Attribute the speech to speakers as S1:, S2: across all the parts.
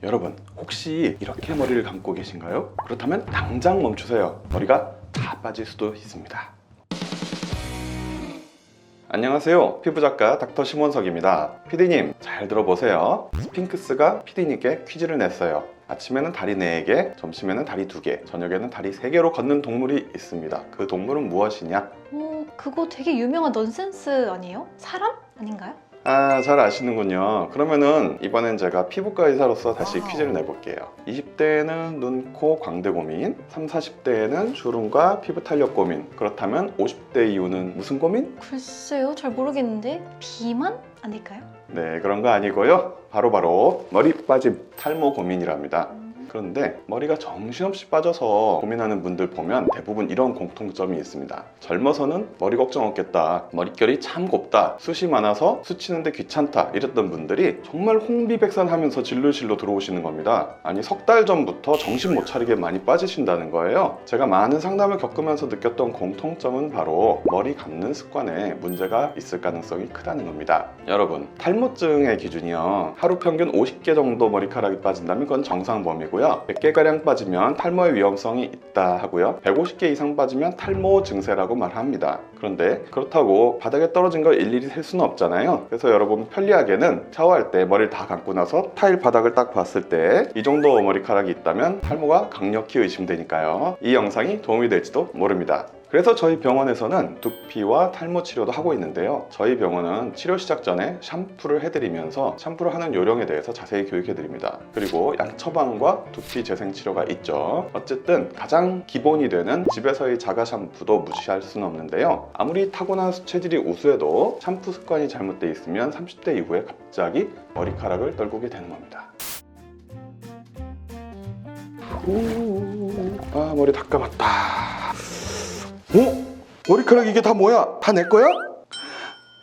S1: 여러분, 혹시 이렇게 머리를 감고 계신가요? 그렇다면 당장 멈추세요. 머리가 다 빠질 수도 있습니다. 안녕하세요, 피부작가 닥터 심원석입니다. 피디님, 잘 들어보세요. 스핑크스가 피디님께 퀴즈를 냈어요. 아침에는 다리 4개, 점심에는 다리 2개, 저녁에는 다리 3개로 걷는 동물이 있습니다. 그 동물은 무엇이냐?
S2: 그거 되게 유명한 넌센스 아니에요? 사람? 아닌가요?
S1: 아, 잘 아시는군요. 그러면은 이번엔 제가 피부과 의사로서 다시 퀴즈를 내볼게요. 20대에는 눈, 코, 광대 고민, 30, 40대에는 주름과 피부 탄력 고민. 그렇다면 50대 이후는 무슨 고민?
S2: 글쎄요, 잘 모르겠는데 비만? 아닐까요?
S1: 네, 그런 거 아니고요. 바로 머리 빠짐, 탈모 고민이랍니다. 그런데 머리가 정신없이 빠져서 고민하는 분들 보면 대부분 이런 공통점이 있습니다. 젊어서는 머리 걱정 없겠다, 머릿결이 참 곱다, 숱이 많아서 숱이는데 귀찮다 이랬던 분들이 정말 홍비백산하면서 진로실로 들어오시는 겁니다. 아니, 석 달 전부터 정신 못 차리게 많이 빠지신다는 거예요. 제가 많은 상담을 겪으면서 느꼈던 공통점은 바로 머리 감는 습관에 문제가 있을 가능성이 크다는 겁니다. 여러분, 탈모증의 기준이요, 하루 평균 50개 정도 머리카락이 빠진다면 그건 정상 범위고요, 100개가량 빠지면 탈모의 위험성이 있다 하고요, 150개 이상 빠지면 탈모 증세라고 말합니다. 그런데 그렇다고 바닥에 떨어진 걸 일일이 셀 수는 없잖아요. 그래서 여러분, 편리하게는 샤워할 때 머리를 다 감고 나서 타일 바닥을 딱 봤을 때 이 정도 머리카락이 있다면 탈모가 강력히 의심되니까요, 이 영상이 도움이 될지도 모릅니다. 그래서 저희 병원에서는 두피와 탈모 치료도 하고 있는데요, 저희 병원은 치료 시작 전에 샴푸를 해드리면서 샴푸를 하는 요령에 대해서 자세히 교육해드립니다. 그리고 약 처방과 두피 재생 치료가 있죠. 어쨌든 가장 기본이 되는 집에서의 자가 샴푸도 무시할 수는 없는데요, 아무리 타고난 체질이 우수해도 샴푸 습관이 잘못되어 있으면 30대 이후에 갑자기 머리카락을 떨구게 되는 겁니다. 아, 머리 다 감았다. 머리카락 이게 다 뭐야? 다 내 거야?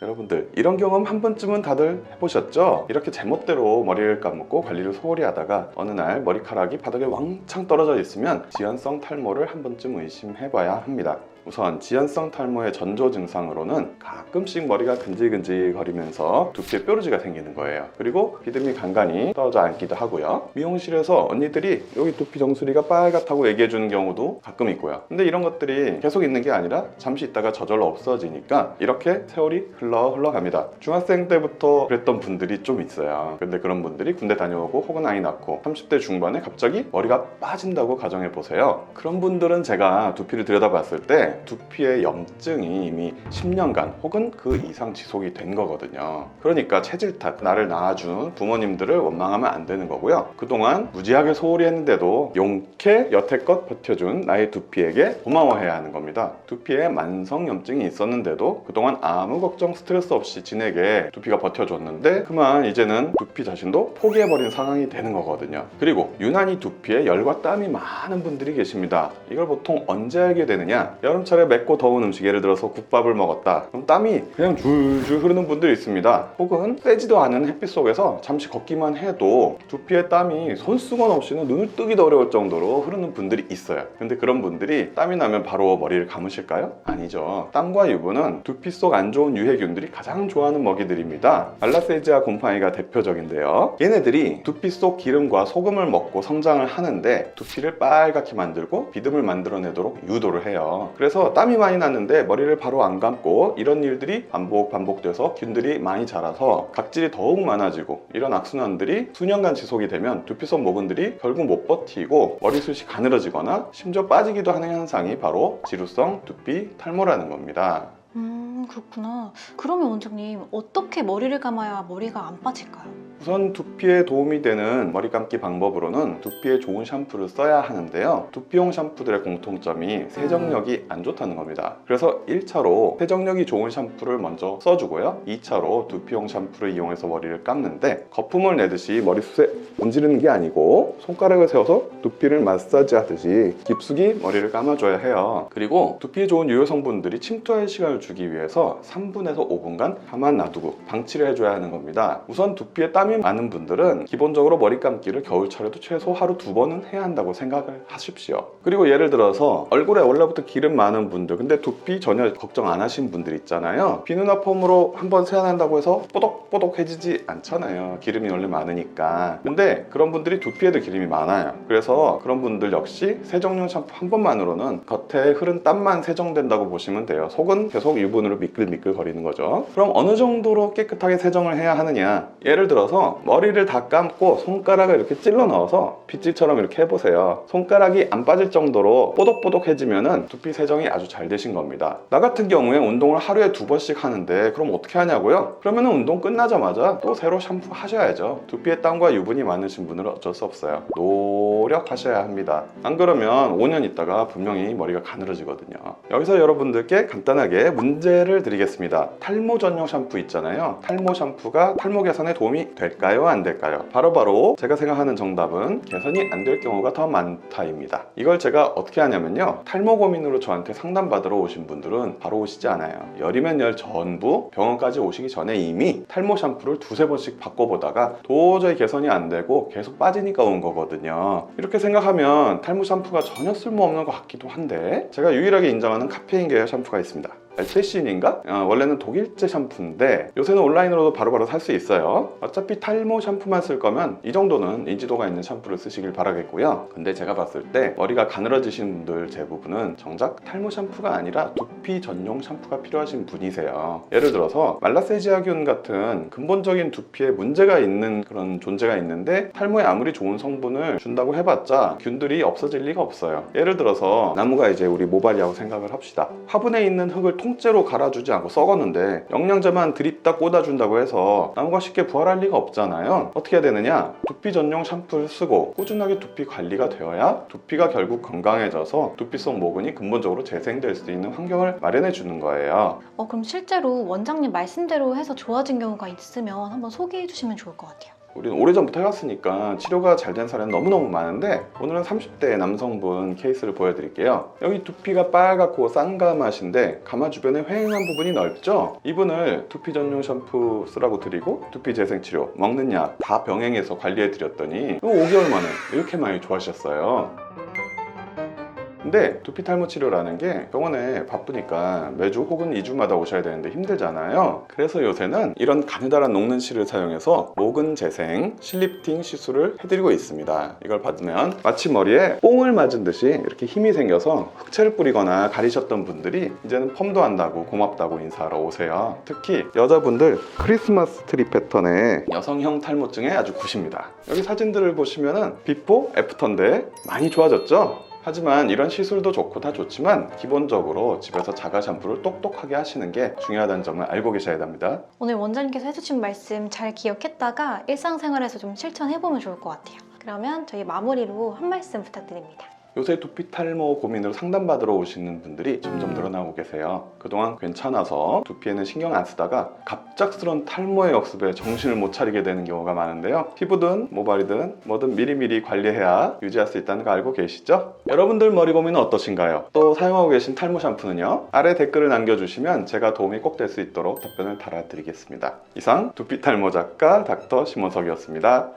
S1: 여러분들, 이런 경험 한 번쯤은 다들 해보셨죠? 이렇게 제멋대로 머리를 감고 관리를 소홀히 하다가 어느 날 머리카락이 바닥에 왕창 떨어져 있으면 지연성 탈모를 한 번쯤 의심해봐야 합니다. 우선 지연성 탈모의 전조 증상으로는 가끔씩 머리가 근질근질 거리면서 두피에 뾰루지가 생기는 거예요. 그리고 비듬이 간간히 떨어져 앉기도 하고요, 미용실에서 언니들이 여기 두피 정수리가 빨갛다고 얘기해 주는 경우도 가끔 있고요. 근데 이런 것들이 계속 있는 게 아니라 잠시 있다가 저절로 없어지니까 이렇게 세월이 흘러갑니다. 중학생 때부터 그랬던 분들이 좀 있어요. 근데 그런 분들이 군대 다녀오고 혹은 아이 낳고 30대 중반에 갑자기 머리가 빠진다고 가정해 보세요. 그런 분들은 제가 두피를 들여다봤을 때 두피에 염증이 이미 10년간 혹은 그 이상 지속이 된 거거든요. 그러니까 체질 탓, 나를 낳아준 부모님들을 원망하면 안 되는 거고요, 그동안 무지하게 소홀히 했는데도 용케 여태껏 버텨준 나의 두피에게 고마워해야 하는 겁니다. 두피에 만성 염증이 있었는데도 그동안 아무 걱정 스트레스 없이 진에게 두피가 버텨줬는데 그만 이제는 두피 자신도 포기해버린 상황이 되는 거거든요. 그리고 유난히 두피에 열과 땀이 많은 분들이 계십니다. 이걸 보통 언제 알게 되느냐, 여름철에 맵고 더운 음식, 예를 들어서 국밥을 먹었다, 그럼 땀이 그냥 줄줄 흐르는 분들이 있습니다. 혹은 세지도 않은 햇빛 속에서 잠시 걷기만 해도 두피에 땀이 손수건 없이는 눈을 뜨기도 어려울 정도로 흐르는 분들이 있어요. 근데 그런 분들이 땀이 나면 바로 머리를 감으실까요? 아니죠. 땀과 유분은 두피 속 안 좋은 유해균들이 가장 좋아하는 먹이들입니다. 알라세지아 곰팡이가 대표적인데요, 얘네들이 두피 속 기름과 소금을 먹고 성장을 하는데 두피를 빨갛게 만들고 비듬을 만들어내도록 유도를 해요. 그래서 땀이 많이 났는데 머리를 바로 안 감고 이런 일들이 반복돼서 균들이 많이 자라서 각질이 더욱 많아지고, 이런 악순환들이 수년간 지속이 되면 두피 속 모근들이 결국 못 버티고 머리숱이 가늘어지거나 심지어 빠지기도 하는 현상이 바로 지루성 두피 탈모라는 겁니다.
S2: 그렇구나. 그러면 원장님, 어떻게 머리를 감아야 머리가 안 빠질까요?
S1: 우선 두피에 도움이 되는 머리 감기 방법으로는 두피에 좋은 샴푸를 써야 하는데요, 두피용 샴푸들의 공통점이 세정력이 안 좋다는 겁니다. 그래서 1차로 세정력이 좋은 샴푸를 먼저 써주고요, 2차로 두피용 샴푸를 이용해서 머리를 감는데 거품을 내듯이 머리숱에 얹지르는 게 아니고 손가락을 세워서 두피를 마사지 하듯이 깊숙이 머리를 감아줘야 해요. 그리고 두피에 좋은 유효 성분들이 침투할 시간을 주기 위해서 3분에서 5분간 가만 놔두고 방치를 해줘야 하는 겁니다. 우선 두피에 땀이 부담이 많은 분들은 기본적으로 머리 감기를 겨울철에도 최소 하루 2번은 해야 한다고 생각을 하십시오. 그리고 예를 들어서 얼굴에 원래부터 기름 많은 분들, 근데 두피 전혀 걱정 안 하신 분들 있잖아요. 비누나 폼으로 한번 세안한다고 해서 뽀독뽀독해지지 않잖아요. 기름이 원래 많으니까. 근데 그런 분들이 두피에도 기름이 많아요. 그래서 그런 분들 역시 세정용 샴푸 한 번만으로는 겉에 흐른 땀만 세정된다고 보시면 돼요. 속은 계속 유분으로 미끌미끌 거리는 거죠. 그럼 어느 정도로 깨끗하게 세정을 해야 하느냐? 예를 들어서 머리를 다 감고 손가락을 이렇게 찔러 넣어서 빗질처럼 이렇게 해보세요. 손가락이 안 빠질 정도로 뽀독뽀독해지면은 두피 세정이 아주 잘 되신 겁니다. 나 같은 경우에 운동을 하루에 2번씩 하는데 그럼 어떻게 하냐고요? 그러면은 운동 끝나자마자 또 새로 샴푸 하셔야죠. 두피에 땀과 유분이 많으신 분들은 어쩔 수 없어요. 노력하셔야 합니다. 안 그러면 5년 있다가 분명히 머리가 가늘어지거든요. 여기서 여러분들께 간단하게 문제를 드리겠습니다. 탈모 전용 샴푸 있잖아요. 탈모 샴푸가 탈모 개선에 도움이 될까요? 안 될까요? 바로 제가 생각하는 정답은 개선이 안 될 경우가 더 많다입니다. 이걸 제가 어떻게 하냐면요. 탈모 고민으로 저한테 상담받으러 오신 분들은 바로 오시지 않아요. 열이면 열 전부 병원까지 오시기 전에 이미 탈모 샴푸를 2-3번씩 바꿔보다가 도저히 개선이 안 되고 계속 빠지니까 온 거거든요. 이렇게 생각하면 탈모 샴푸가 전혀 쓸모없는 것 같기도 한데 제가 유일하게 인정하는 카페인 계열 샴푸가 있습니다. 알테신인가? 원래는 독일제 샴푸인데 요새는 온라인으로도 바로바로 살 수 있어요. 어차피 탈모 샴푸만 쓸 거면 이 정도는 인지도가 있는 샴푸를 쓰시길 바라겠고요. 근데 제가 봤을 때 머리가 가늘어지신 분들 대부분은 정작 탈모 샴푸가 아니라 두피 전용 샴푸가 필요하신 분이세요. 예를 들어서 말라세지아균 같은 근본적인 두피에 문제가 있는 그런 존재가 있는데 탈모에 아무리 좋은 성분을 준다고 해봤자 균들이 없어질 리가 없어요. 예를 들어서 나무가 이제 우리 모발이라고 생각을 합시다. 화분에 있는 흙을 통째로 갈아주지 않고 썩었는데 영양제만 드립다 꽂아준다고 해서 나무가 쉽게 부활할 리가 없잖아요. 어떻게 해야 되느냐? 두피 전용 샴푸를 쓰고 꾸준하게 두피 관리가 되어야 두피가 결국 건강해져서 두피 속 모근이 근본적으로 재생될 수 있는 환경을 마련해 주는 거예요.
S2: 그럼 실제로 원장님 말씀대로 해서 좋아진 경우가 있으면 한번 소개해 주시면 좋을 것 같아요.
S1: 우리는 오래전부터 해왔으니까 치료가 잘 된 사례는 너무너무 많은데 오늘은 30대 남성분 케이스를 보여드릴게요. 여기 두피가 빨갛고 쌍가마신데 가마 주변에 휑한 부분이 넓죠? 이분을 두피 전용 샴푸 쓰라고 드리고 두피 재생 치료, 먹는 약 다 병행해서 관리해드렸더니 5개월 만에 이렇게 많이 좋아지셨어요. 근데 두피 탈모 치료라는 게 병원에 바쁘니까 매주 혹은 2주마다 오셔야 되는데 힘들잖아요. 그래서 요새는 이런 가느다란 녹는 실을 사용해서 모근 재생, 실리프팅 시술을 해드리고 있습니다. 이걸 받으면 마치 머리에 뽕을 맞은 듯이 이렇게 힘이 생겨서 흑채를 뿌리거나 가리셨던 분들이 이제는 펌도 한다고 고맙다고 인사하러 오세요. 특히 여자분들 크리스마스 트리 패턴의 여성형 탈모증에 아주 굿입니다. 여기 사진들을 보시면은 비포, 애프터인데 많이 좋아졌죠? 하지만 이런 시술도 좋고 다 좋지만 기본적으로 집에서 자가 샴푸를 똑똑하게 하시는 게 중요하다는 점을 알고 계셔야 합니다.
S2: 오늘 원장님께서 해주신 말씀 잘 기억했다가 일상생활에서 좀 실천해보면 좋을 것 같아요. 그러면 저희 마무리로 한 말씀 부탁드립니다.
S1: 요새 두피 탈모 고민으로 상담받으러 오시는 분들이 점점 늘어나고 계세요. 그동안 괜찮아서 두피에는 신경 안 쓰다가 갑작스런 탈모의 역습에 정신을 못 차리게 되는 경우가 많은데요. 피부든 모발이든 뭐든 미리미리 관리해야 유지할 수 있다는 거 알고 계시죠? 여러분들 머리 고민은 어떠신가요? 또 사용하고 계신 탈모 샴푸는요? 아래 댓글을 남겨주시면 제가 도움이 꼭 될 수 있도록 답변을 달아드리겠습니다. 이상 두피 탈모 작가 닥터 심원석이었습니다.